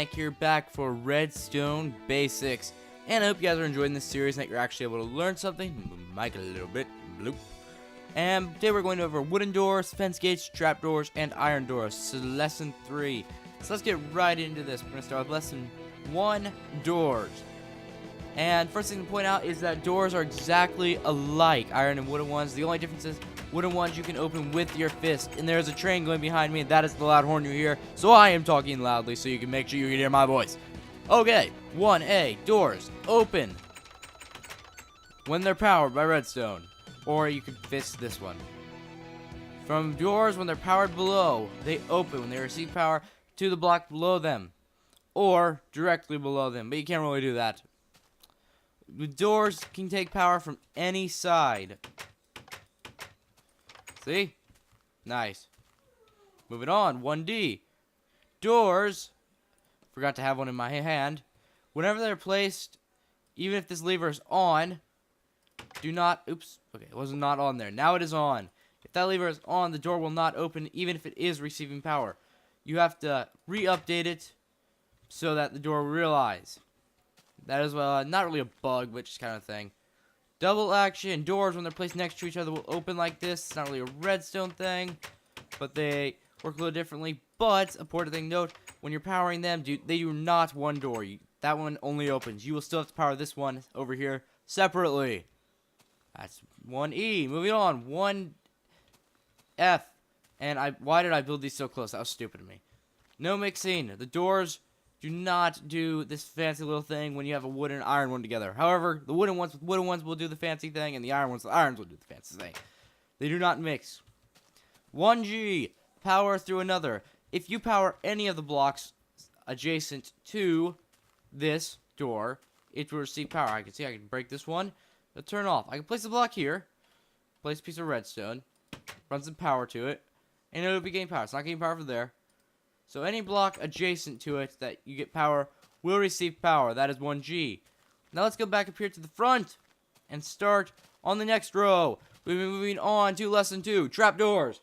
Nikc-Nack here, back for Redstone Basics. And I hope you guys are enjoying this series and that you're actually able to learn something. Mic a little bit. Bloop. And today we're going over wooden doors, fence gates, trapdoors, and iron doors. So lesson 3. So let's get right into this. We're going to start with lesson 1, doors. And first thing to point out is that doors are exactly alike, iron and wooden ones. The only difference is wooden ones you can open with your fist. And there's a train going behind me, and that is the loud horn you hear. So I am talking loudly so you can make sure you can hear my voice. Okay, 1A, doors, open when they're powered by redstone. Or you could fist this one. From doors, when they're powered below, they open when they receive power to the block below them. Or directly below them, but you can't really do that. The doors can take power from any side. See? Nice. Moving on, 1D. Doors, forgot to have one in my hand. Whenever they're placed, even if this lever is on, do not, oops, okay, it was not on there. Now it is on. If that lever is on, the door will not open even if it is receiving power. You have to re-update it so that the door will realize. That is not really a bug, but just kind of thing. Double action. Doors, when they're placed next to each other, will open like this. It's not really a redstone thing, but they work a little differently. But, important thing to note, when you're powering them, they do not one door. That one only opens. You will still have to power this one over here separately. That's 1E. Moving on. 1F. And why did I build these so close? That was stupid of me. No mixing. The doors do not do this fancy little thing when you have a wooden and iron one together. However, the wooden ones with wooden ones will do the fancy thing, and the iron ones with irons will do the fancy thing. They do not mix. 1G. Power through another. If you power any of the blocks adjacent to this door, it will receive power. I can break this one. It'll turn off. I can place a block here. Place a piece of redstone. Run some power to it. And it'll be getting power. It's not getting power from there. So any block adjacent to it that you get power will receive power. That is 1G. Now let's go back up here to the front and start on the next row. We'll be moving on to lesson 2, trapdoors.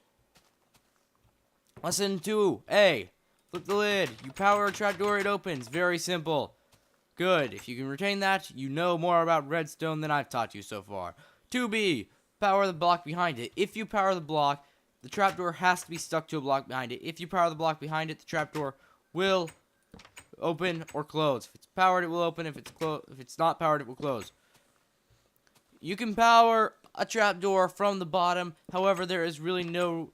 Lesson 2A. Flip the lid. You power a trapdoor, it opens. Very simple. Good. If you can retain that, you know more about redstone than I've taught you so far. 2B. Power the block behind it. If you power the block, the trapdoor has to be stuck to a block behind it. If you power the block behind it, the trapdoor will open or close. If it's powered, it will open. If it's not powered, it will close. You can power a trapdoor from the bottom. However, there is really no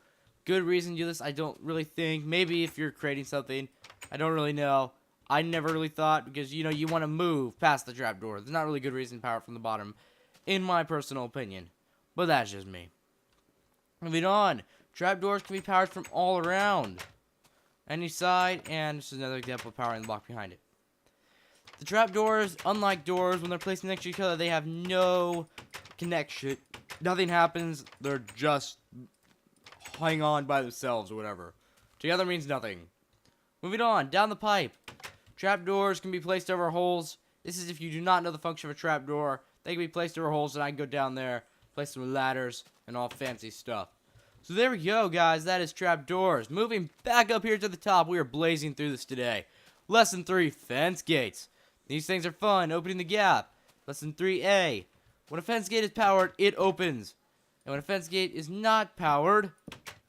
good reason to do this. I don't really think. Maybe if you're creating something. I don't really know. I never really thought because, you want to move past the trapdoor. There's not really good reason to power it from the bottom, in my personal opinion. But that's just me. Moving on. Trapdoors can be powered from all around. Any side, and this is another example of powering the block behind it. The trapdoors, unlike doors, when they're placed next to each other, they have no connection. Nothing happens. They're just hang on by themselves or whatever. Together means nothing. Moving on, down the pipe. Trapdoors can be placed over holes. This is if you do not know the function of a trapdoor. They can be placed over holes, and I can go down there, place some ladders, and all fancy stuff. So there we go, guys. That is trapdoors. Moving back up here to the top, we are blazing through this today. Lesson 3, fence gates. These things are fun. Opening the gap. Lesson 3A. When a fence gate is powered, it opens. And when a fence gate is not powered,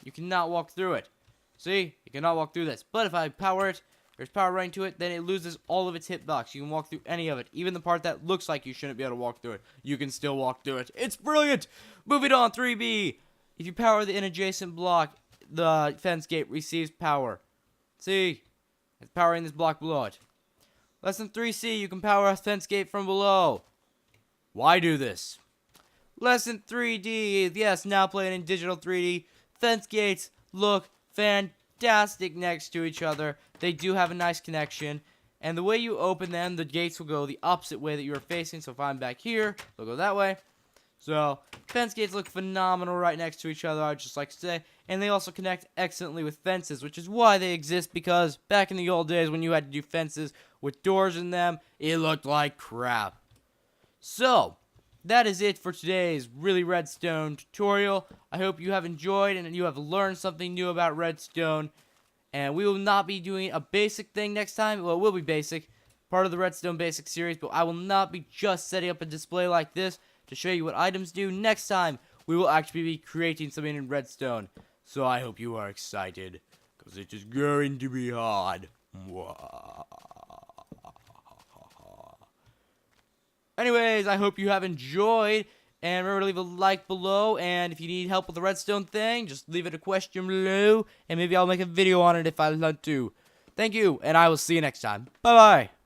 you cannot walk through it. See? You cannot walk through this. But if I power it, there's power running to it, then it loses all of its hitbox. You can walk through any of it. Even the part that looks like you shouldn't be able to walk through it. You can still walk through it. It's brilliant! Moving on, 3B. If you power the adjacent block, the fence gate receives power. See? It's powering this block below it. Lesson 3C, you can power a fence gate from below. Why do this? Lesson 3D, yes, now playing in digital 3D. Fence gates look fantastic next to each other. They do have a nice connection. And the way you open them, the gates will go the opposite way that you are facing. So if I'm back here, they'll go that way. So, fence gates look phenomenal right next to each other, I'd just like to say. And they also connect excellently with fences, which is why they exist, because back in the old days when you had to do fences with doors in them, it looked like crap. So, that is it for today's really redstone tutorial. I hope you have enjoyed and you have learned something new about redstone. And we will not be doing a basic thing next time. Well, it will be basic, part of the Redstone basic series, but I will not be just setting up a display like this to show you what items do. Next time, we will actually be creating something in Redstone. So I hope you are excited, because it is going to be hard. Anyways, I hope you have enjoyed. And remember to leave a like below, and if you need help with the redstone thing, just leave it a question below, and maybe I'll make a video on it if I want to. Thank you, and I will see you next time. Bye-bye.